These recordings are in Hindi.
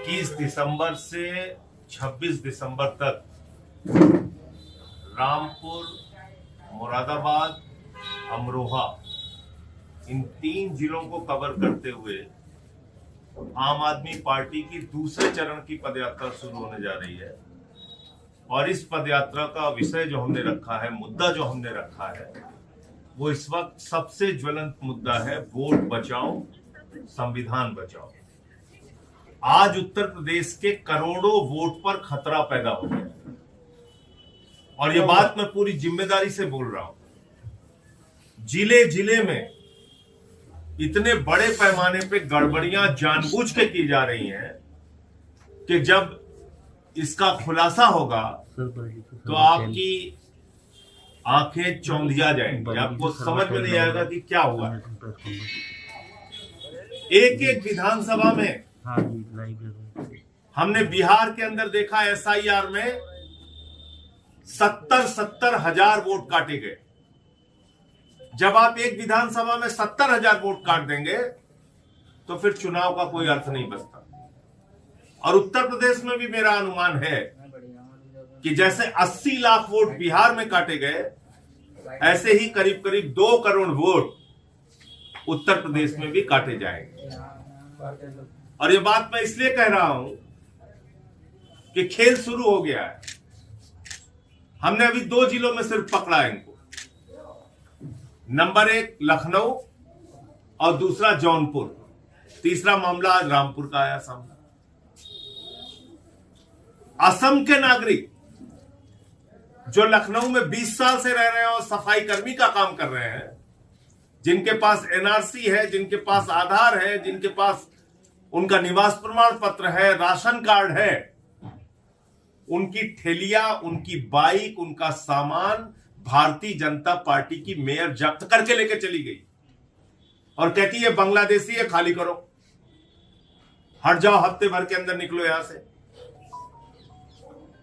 21 दिसंबर से 26 दिसंबर तक रामपुर, मुरादाबाद, अमरोहा इन 3 जिलों को कवर करते हुए आम आदमी पार्टी की दूसरे चरण की पदयात्रा शुरू होने जा रही है। और इस पदयात्रा का विषय जो हमने रखा है, मुद्दा जो हमने रखा है, वो इस वक्त सबसे ज्वलंत मुद्दा है, वोट बचाओ, संविधान बचाओ। आज उत्तर प्रदेश के करोड़ों वोट पर खतरा पैदा हो गया और ये बात मैं पूरी जिम्मेदारी से बोल रहा हूं। जिले जिले में इतने बड़े पैमाने पे गड़बड़ियां जानबूझ के की जा रही हैं कि जब इसका खुलासा होगा तो आपकी आंखें चौंधिया जाएंगी, आपको समझ में नहीं आएगा कि क्या हुआ। एक एक विधानसभा में हमने बिहार के अंदर देखा, एसआईआर में 70 हजार वोट काटे गए। जब आप एक विधानसभा में 70,000 वोट काट देंगे तो फिर चुनाव का कोई अर्थ नहीं बचता। और उत्तर प्रदेश में भी मेरा अनुमान है कि जैसे 80 लाख वोट बिहार में काटे गए, ऐसे ही करीब करीब 2 करोड़ वोट उत्तर प्रदेश में भी काटे जाएंगे। और ये बात मैं इसलिए कह रहा हूं कि खेल शुरू हो गया है। हमने अभी 2 जिलों में सिर्फ पकड़ा है इनको, नंबर 1 लखनऊ और दूसरा जौनपुर, तीसरा मामला आज रामपुर का आया सामने। असम के नागरिक जो लखनऊ में 20 साल से रह रहे हैं और सफाई कर्मी का काम कर रहे हैं, जिनके पास एनआरसी है, जिनके पास आधार है, जिनके पास उनका निवास प्रमाण पत्र है, राशन कार्ड है, उनकी ठेलिया, उनकी बाइक, उनका सामान भारतीय जनता पार्टी की मेयर जब्त करके लेके चली गई और कहती है बांग्लादेशी है, खाली करो, हट जाओ, हफ्ते भर के अंदर निकलो यहां से।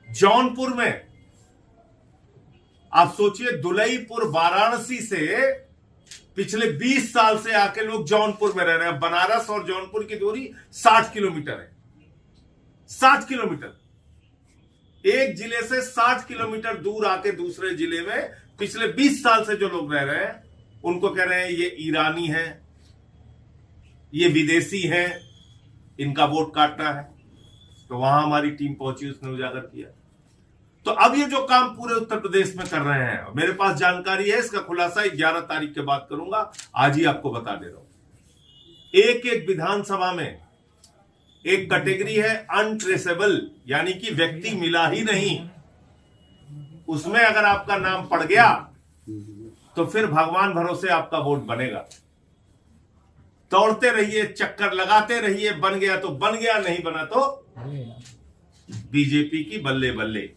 जौनपुर में आप सोचिए, दुलईपुर वाराणसी से पिछले 20 साल से आके लोग जौनपुर में रह रहे हैं। बनारस और जौनपुर की दूरी 60 किलोमीटर है। 60 किलोमीटर, एक जिले से 60 किलोमीटर दूर आके दूसरे जिले में पिछले 20 साल से जो लोग रह रहे हैं, उनको कह रहे हैं ये ईरानी है, ये विदेशी है, इनका वोट काटना है। तो वहां हमारी टीम पहुंची, उसने उजागर किया। तो अब ये जो काम पूरे उत्तर प्रदेश में कर रहे हैं, मेरे पास जानकारी है, इसका खुलासा 11 तारीख के बाद करूंगा, आज ही आपको बता दे रहा हूं। एक एक विधानसभा में एक कैटेगरी है अनट्रेसेबल, यानी कि व्यक्ति मिला ही नहीं। उसमें अगर आपका नाम पड़ गया तो फिर भगवान भरोसे आपका वोट बनेगा। दौड़ते रहिए, चक्कर लगाते रहिए, बन गया तो बन गया, नहीं बना तो बीजेपी की बल्ले बल्ले।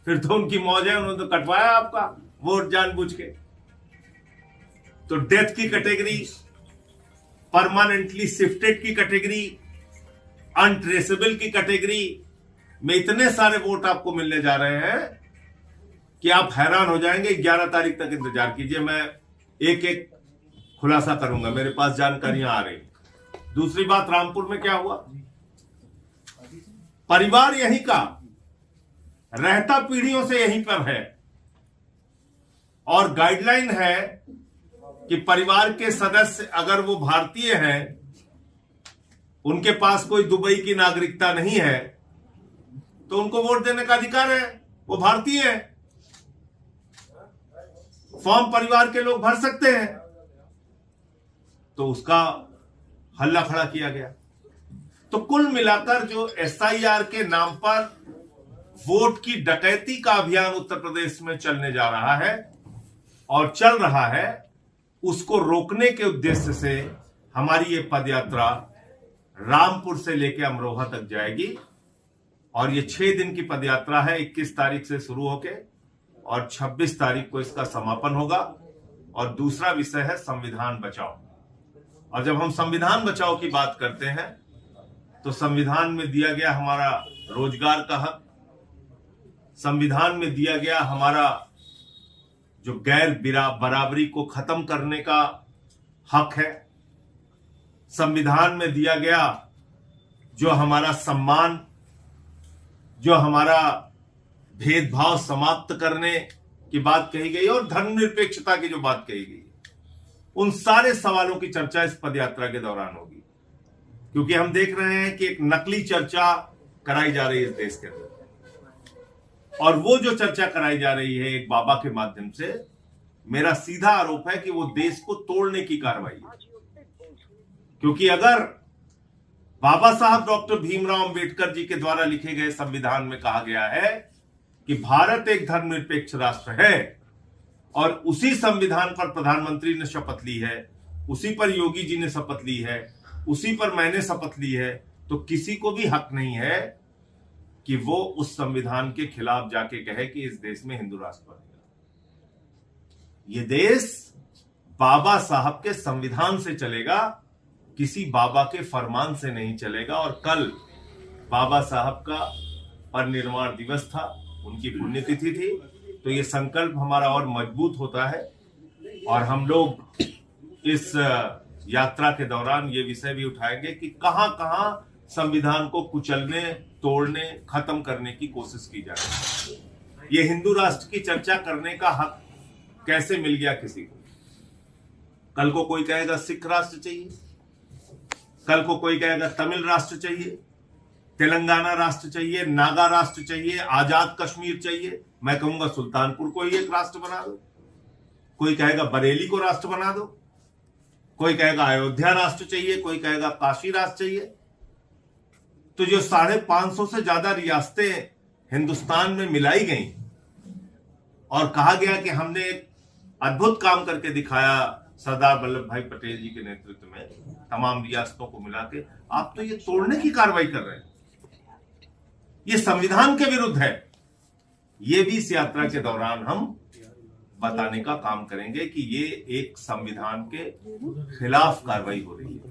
फिर तो उनकी मौज है, उन्होंने तो कटवाया आपका वोट जानबूझ के। तो डेथ की कैटेगरी, परमानेंटली शिफ्टेड की कैटेगरी, अनट्रेसेबल की कैटेगरी में इतने सारे वोट आपको मिलने जा रहे हैं कि आप हैरान हो जाएंगे। 11 तारीख तक इंतजार कीजिए, मैं एक एक खुलासा करूंगा, मेरे पास जानकारियां आ रही। दूसरी बात, रामपुर में क्या हुआ, परिवार यहीं का, रहता पीढ़ियों से यहीं पर है और गाइडलाइन है कि परिवार के सदस्य अगर वो भारतीय हैं, उनके पास कोई दुबई की नागरिकता नहीं है, तो उनको वोट देने का अधिकार है, वो भारतीय है। फॉर्म परिवार के लोग भर सकते हैं। तो उसका हल्ला खड़ा किया गया। तो कुल मिलाकर जो एसआईआर के नाम पर वोट की डकैती का अभियान उत्तर प्रदेश में चलने जा रहा है और चल रहा है, उसको रोकने के उद्देश्य से हमारी ये पदयात्रा रामपुर से लेकर अमरोहा तक जाएगी। और ये 6 दिन की पदयात्रा है, 21 तारीख से शुरू होके और 26 तारीख को इसका समापन होगा। और दूसरा विषय है संविधान बचाओ। और जब हम संविधान बचाओ की बात करते हैं तो संविधान में दिया गया हमारा रोजगार का हक, संविधान में दिया गया हमारा जो गैर बराबरी को खत्म करने का हक है, संविधान में दिया गया जो हमारा सम्मान, जो हमारा भेदभाव समाप्त करने की बात कही गई और धर्मनिरपेक्षता की जो बात कही गई, उन सारे सवालों की चर्चा इस पदयात्रा के दौरान होगी। क्योंकि हम देख रहे हैं कि एक नकली चर्चा कराई जा रही है इस देश के अंदर, और वो जो चर्चा कराई जा रही है एक बाबा के माध्यम से, मेरा सीधा आरोप है कि वो देश को तोड़ने की कार्रवाई है। क्योंकि अगर बाबा साहब डॉक्टर भीमराव अंबेडकर जी के द्वारा लिखे गए संविधान में कहा गया है कि भारत एक धर्मनिरपेक्ष राष्ट्र है, और उसी संविधान पर प्रधानमंत्री ने शपथ ली है, उसी पर योगी जी ने शपथ ली है, उसी पर मैंने शपथ ली है, तो किसी को भी हक नहीं है कि वो उस संविधान के खिलाफ जाके कहे कि इस देश में हिंदू राष्ट्र बनेगा। ये देश बाबा साहब के संविधान से चलेगा, किसी बाबा के फरमान से नहीं चलेगा। और कल बाबा साहब का परिनिर्वाण दिवस था, उनकी पुण्यतिथि थी, तो ये संकल्प हमारा और मजबूत होता है। और हम लोग इस यात्रा के दौरान ये विषय भी उठाएंगे कि कहां कहां संविधान को कुचलने, तोड़ने, खत्म करने की कोशिश की जा रही है। ये हिंदू राष्ट्र की चर्चा करने का हक कैसे मिल गया किसी को? कल को कोई कहेगा सिख राष्ट्र चाहिए, कल को कोई कहेगा तमिल राष्ट्र चाहिए, तेलंगाना राष्ट्र चाहिए, नागा राष्ट्र चाहिए, आजाद कश्मीर चाहिए। मैं कहूंगा सुल्तानपुर को ही एक राष्ट्र बना दो। कोई कहेगा बरेली को राष्ट्र बना दो, कोई कहेगा अयोध्या राष्ट्र चाहिए, कोई कहेगा काशी राष्ट्र चाहिए। तो जो 550 से ज्यादा रियासतें हिंदुस्तान में मिलाई गई और कहा गया कि हमने एक अद्भुत काम करके दिखाया सरदार वल्लभ भाई पटेल जी के नेतृत्व में, तमाम रियासतों को मिला के, आप तो ये तोड़ने की कार्रवाई कर रहे हैं, ये संविधान के विरुद्ध है। ये भी इस यात्रा के दौरान हम बताने का काम करेंगे कि ये एक संविधान के खिलाफ कार्रवाई हो रही है।